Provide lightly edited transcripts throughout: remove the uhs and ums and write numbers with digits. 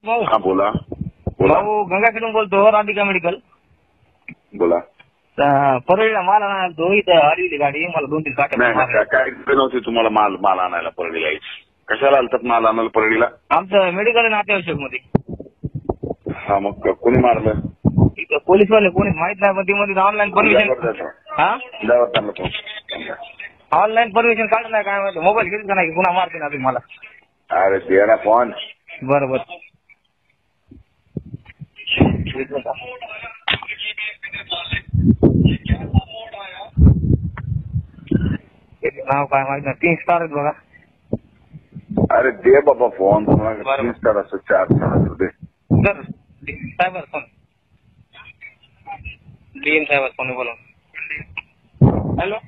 भाऊ हा बोला बोला भाऊ गंगाखेडून बोलतो राधिका मेडिकल. बोला. परळीला माल आणायला तो इथं आली गाडी मला 2-3 काट्या. काय नव्हती तुम्हाला माल आणायला परळीला यायची? कशाला आलतात माल आणायला परळीला? आमचं मेडिकल नातेवाईक मध्ये. हा मग कोणी मारलं? इथं पोलीसवाले कोणी माहित नाही पण ती मध्ये ऑनलाईन परमिशन. हा ऑनलाईन परमिशन काढलं नाही काय माहिती. मोबाईल घेतला का नाही पुन्हा मारते ना तुम्ही मला. अरे दे ना फोन. बरोबर नाव काय माहित नाही. 3 स्टार आहेत बघा. अरे दे बाबा फोन. 3 स्टार असं 4 स्टार असू दे. साहेब फोन डीएम साहेब फोन बोला. हॅलो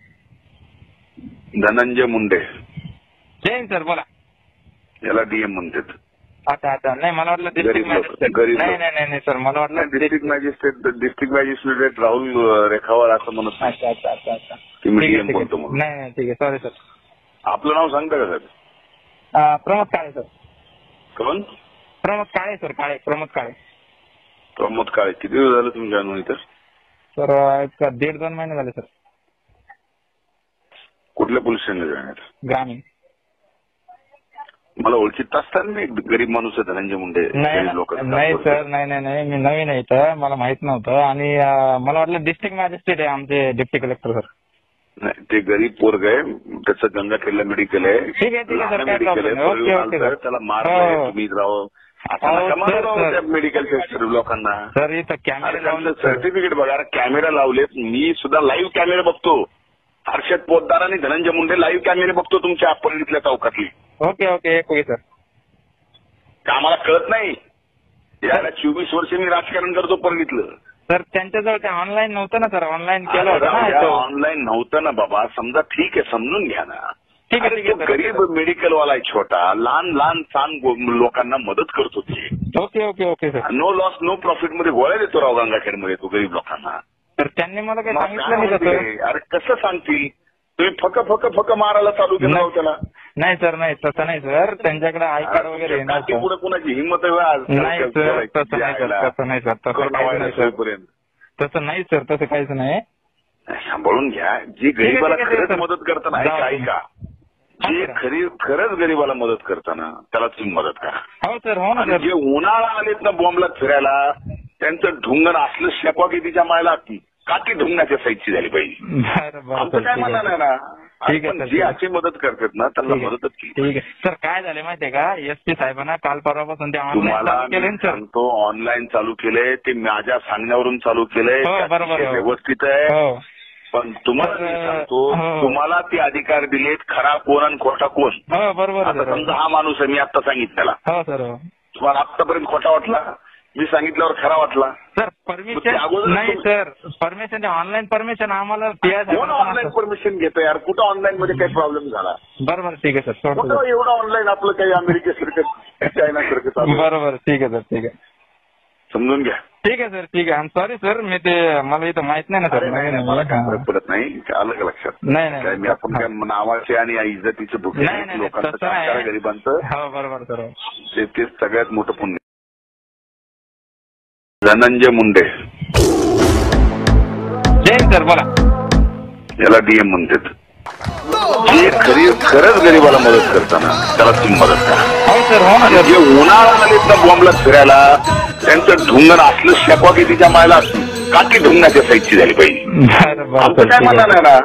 धनंजय मुंडे. जैन सर बोला. याला डीएम म्हणतात. अच्छा नाही मला वाटलं डिस्ट्रिक्ट मॅजिस्ट्रेट. नाही सर मला वाटलं डिस्ट्रिक्ट मॅजिस्ट्रेट राहुल रेखावार असं म्हणत. अच्छा डीएम बोलतो म्हणून. नाही ठीक आहे सॉरी सर. आपलं नाव सांगता का सर? प्रमोद काळे सर. कोण? प्रमोद काळे सर. प्रमोद काळे. प्रमोद काळे. किती दिवस झाले तुमच्या अनुभव इथं? सर 1.5-2 महिने झाले सर. कुठल्या पोलीस स्टेशनला जाण्यात? ग्रामीण. मला ओळखीत असतात ना. गरीब माणूस आहे धनंजय मुंडे. नाही सर नाही मी नवीन आहे इथं. मला माहित नव्हतं आणि मला वाटलं डिस्ट्रिक्ट मॅजिस्ट्रेट आहे आमचे डिप्टी कलेक्टर सर. नाही ते गरीब पोरग आहे. त्याचं गंगाखेडला मेडिकल आहे. ठीक आहे सर काय प्रॉब्लेम नाही. Okay sir. त्याला मारलं तुम्ही राव. मेडिकलच्या लोकांना सर इथं कॅमेरा सर्टिफिकेट बघा. कॅमेरा लावलेत. मी सुद्धा लाईव्ह कॅमेरा बघतो. हर्षद पोतदार आणि धनंजय मुंडे लाईव्ह कॅमेरे बघतो तुमच्या परळीतल्या चौकातली. Okay sir. आम्हाला कळत नाही. याला 24 वर्ष मी राजकारण करतो परळीतलं. सर त्यांच्याजवळ ते ऑनलाईन नव्हतं ना सर. ऑनलाईन केलं होतं. ऑनलाईन नव्हतं ना बाबा. समजा ठीक आहे समजून घ्या ना. ठीक आहे गरीब मेडिकलवाला आहे छोटा. लहान लोकांना मदत करतो ते. Okay sir. No loss no profit मध्ये गोळ्या देतो राव गंगाखेडमध्ये तो गरीब लोकांना. तर त्यांनी मला काही सांगितलं नाही सर. अरे कसं सांगतील? तुम्ही फक मारायला चालू केलं त्याला. नाही सर नाही तसं नाही सर. त्यांच्याकडे आय कार्ड वगैरे पुढे कुणाची हिंमत आहे? नाही सर तसं नाही सर. तसं नाही सर. तसं काहीच नाही. सांभाळून घ्या. जी गरीबाला खरंच मदत करताना ऐका. जे खरंच गरीबाला मदत करताना त्याला तुम्ही मदत करा. हो सर. हो ना. जे उन्हाळा आलेत ना बॉम्बला फिरायला त्यांचं ढुंगण असलं शेपा की तिच्या मायला काठी ढुंगणाच्या साईजची झाली पाहिजे. आमचं काय म्हणणं नाही ना. ठीक आहे. जी अशी मदत करतात ना त्यांना मदतच केली. ठीक आहे सर. काय झाले माहितीये का एसपी साहेबांना काल परवापासून ते तुम्हाला सांगतो ऑनलाईन चालू केलंय. ते माझ्या सांगण्यावरून चालू केलंय. व्यवस्थित आहे. पण तुम्हाला सांगतो तुम्हाला ते अधिकार दिलेत. खरा कोण आणि खोटा कोण. बरोबर. समजा हा माणूस आहे. मी आता सांगितलेला. हो सर. तुम्हाला आतापर्यंत खोटा वाटला. मी सांगितल्यावर खरा वाटला. सर परमिशन नाही सर. परमिशन ऑनलाईन परमिशन आम्हाला कोण ऑनलाईन परमिशन घेतो यार? कुठं ऑनलाईन मध्ये काही प्रॉब्लेम झाला? बरोबर ठीक आहे सर. कुठं एवढं ऑनलाईन आपलं काही अमेरिकेसारखं चायनासारखं? बरोबर ठीक आहे सर. ठीक आहे समजून घ्या. ठीक आहे सर. ठीक आहे. Sorry sir. मी ते मला इथं माहित नाही ना सर. मला काय फरक पडत नाही. अलग लक्षात. नाही मी आपण काय नावाचे आणि इज्जतीचे भुके लोकांचं गरिबांचं. हो बरोबर सर. ते सगळ्यात मोठं पुण्य. धनंजय मुंडे. जैन सर बोला. याला डीएम म्हणतात. जे खरंच गरीबाला मदत करताना त्याला तुम्ही मदत करा. हो सर. हो ना. जे उन्हाळा आलेत ना बॉम्बला फिरायला त्यांचं ढुंगण असलं शेपा की तिच्या मायला काठी ढुंगणाच्या साईजची झाली पाहिजे. आमचं काय म्हणणं नाही ना.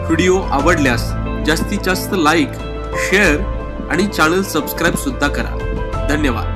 व्हिडिओ आवडल्यास जास्तीत जास्त लाईक, शेअर आणि चॅनल सबस्क्राईब सुद्धा करा. धन्यवाद.